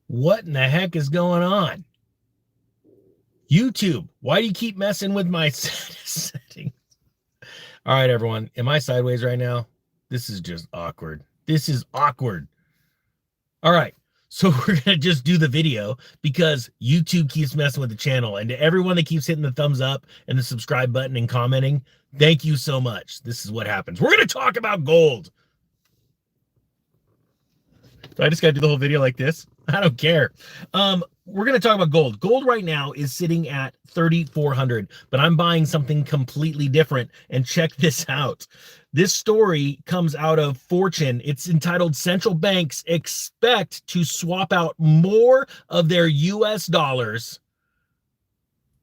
What in the heck is going on? YouTube, why do you keep messing with my settings? All right, everyone. Am I sideways right now? This is just awkward. This is awkward. All right. So we're going to just do the video because YouTube keeps messing with the channel. And to everyone that keeps hitting the thumbs up and the subscribe button and commenting, thank you so much. This is what happens. We're going to talk about gold. So I just got to do the whole video like this. I don't care. We're going to talk about gold. Gold right now is sitting at 3,400, but I'm buying something completely different. And check this out. This story comes out of Fortune. It's entitled "Central Banks Expect to Swap Out More of Their U.S. Dollars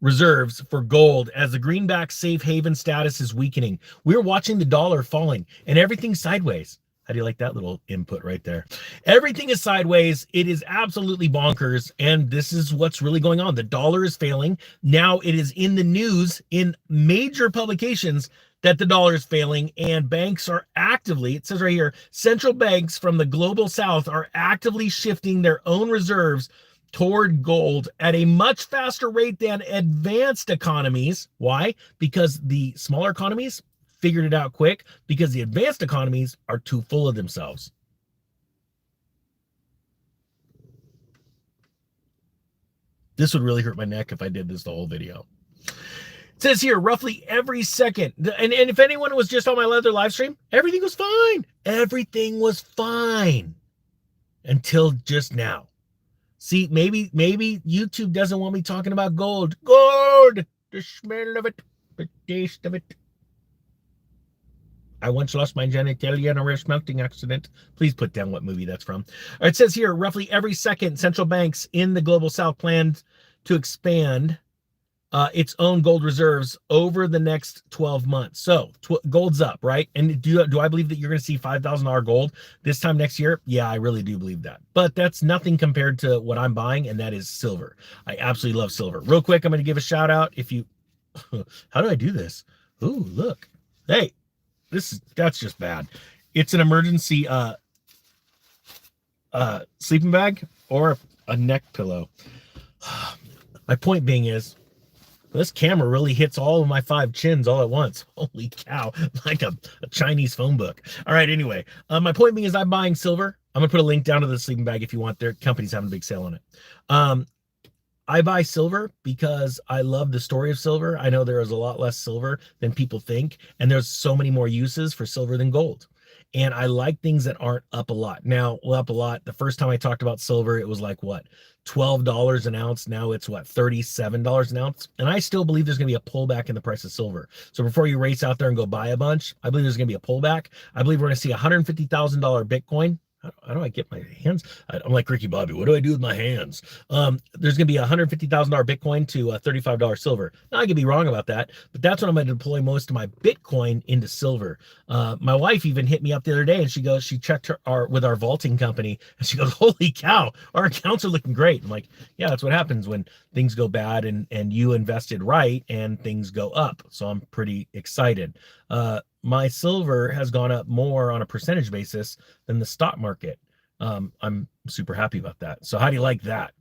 Reserves for Gold as the greenback safe haven status is weakening." We're watching the dollar falling and everything's sideways. How do you like that little input right there? Everything is sideways. It is absolutely bonkers. And this is what's really going on. The dollar is failing. Now it is in the news in major publications that the dollar is failing, and banks are actively, it says right here, central banks from the global south are actively shifting their own reserves toward gold at a much faster rate than advanced economies. Why? Because the smaller economies figured it out quick, because the advanced economies are too full of themselves. This would really hurt my neck if I did this the whole video. It says here, roughly every second, and if anyone was just on my other live stream, everything was fine. Everything was fine until just now. See, maybe YouTube doesn't want me talking about gold. Gold! The smell of it, the taste of it. I once lost my genitalia in a rare smelting accident. Please put down what movie that's from. It says here, roughly every second, central banks in the global south plan to expand its own gold reserves over the next 12 months. So gold's up, right? And do I believe that you're going to see $5,000 gold this time next year? Yeah, I really do believe that. But that's nothing compared to what I'm buying, and that is silver. I absolutely love silver. Real quick, I'm going to give a shout out. If you, how do I do this? Ooh, look. Hey. That's just bad. It's an emergency sleeping bag or a neck pillow. My point being is, this camera really hits all of my 5 chins all at once. Holy cow, like a Chinese phone book. All right, anyway, my point being is I'm buying silver. I'm gonna put a link down to the sleeping bag if you want. Their company's having a big sale on it. I buy silver because I love the story of silver. I know there is a lot less silver than people think, and there's so many more uses for silver than gold. And I like things that aren't up a lot. Now, up a lot, the first time I talked about silver, it was like, what, $12 an ounce? Now it's, what, $37 an ounce? And I still believe there's going to be a pullback in the price of silver. So before you race out there and go buy a bunch, I believe there's going to be a pullback. I believe we're going to see $150,000 Bitcoin. How do I get my hands? I'm like Ricky Bobby. What do I do with my hands? There's going to be $150,000 Bitcoin to $35 silver. Now, I could be wrong about that, but that's when I'm going to deploy most of my Bitcoin into silver. My wife even hit me up the other day, and she checked with our vaulting company, and she goes, "Holy cow, our accounts are looking great." I'm like, yeah, that's what happens when things go bad and you invested right and things go up. So I'm pretty excited. My silver has gone up more on a percentage basis than the stock market. I'm super happy about that. So how do you like that?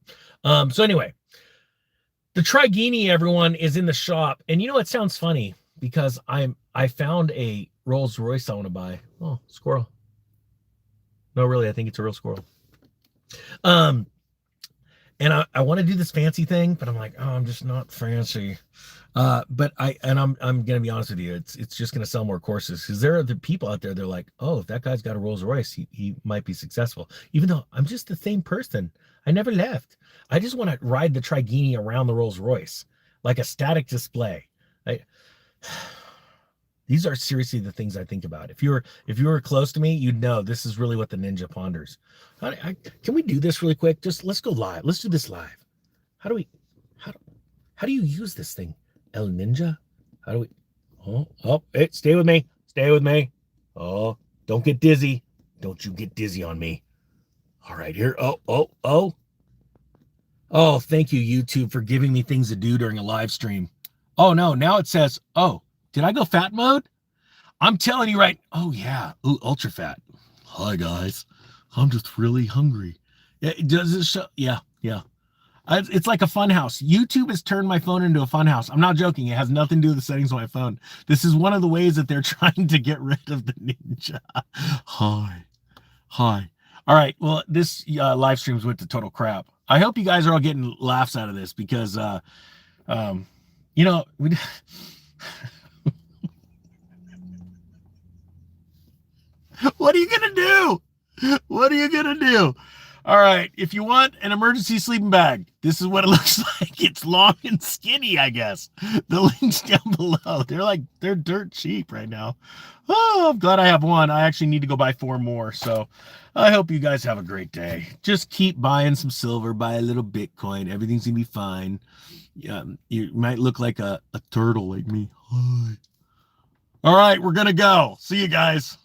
So anyway, the Trigini, everyone, is in the shop. And you know, it sounds funny because I found a Rolls Royce I want to buy. Oh, squirrel. No, really, I think it's a real squirrel. And I want to do this fancy thing, but I'm like, oh, I'm just not fancy. But I'm gonna be honest with you, it's just gonna sell more courses, because there are the people out there, they're like, oh, if that guy's got a Rolls Royce, he might be successful. Even though I'm just the same person. I never left. I just want to ride the Trigini around the Rolls Royce like a static display. These are seriously the things I think about. If you were close to me, you'd know this is really what the ninja ponders. Can we do this really quick? Just let's go live. Let's do this live. How do you use this thing? El Ninja? How do we? Oh, hey, stay with me. Stay with me. Oh, don't get dizzy. Don't you get dizzy on me. All right, here. Oh, thank you, YouTube, for giving me things to do during a live stream. Oh, no, now it says, oh, did I go fat mode? I'm telling you right. Oh, yeah. Ooh, ultra fat. Hi, guys. I'm just really hungry. Does it show? Yeah, yeah. It's like a fun house. YouTube has turned my phone into a fun house. I'm not joking. It has nothing to do with the settings on my phone. This is one of the ways that they're trying to get rid of the ninja. Hi. Hi. All right. Well, this live streams went to total crap. I hope you guys are all getting laughs out of this because, you know, we. What are you gonna do? What are you gonna do? All right. If you want an emergency sleeping bag, this is what it looks like. It's long and skinny, I guess. The link's down below. They're dirt cheap right now. Oh, I'm glad I have one. I actually need to go buy 4 more. So I hope you guys have a great day. Just keep buying some silver, buy a little Bitcoin. Everything's gonna be fine. You might look like a turtle like me. All right, we're gonna go. See you guys.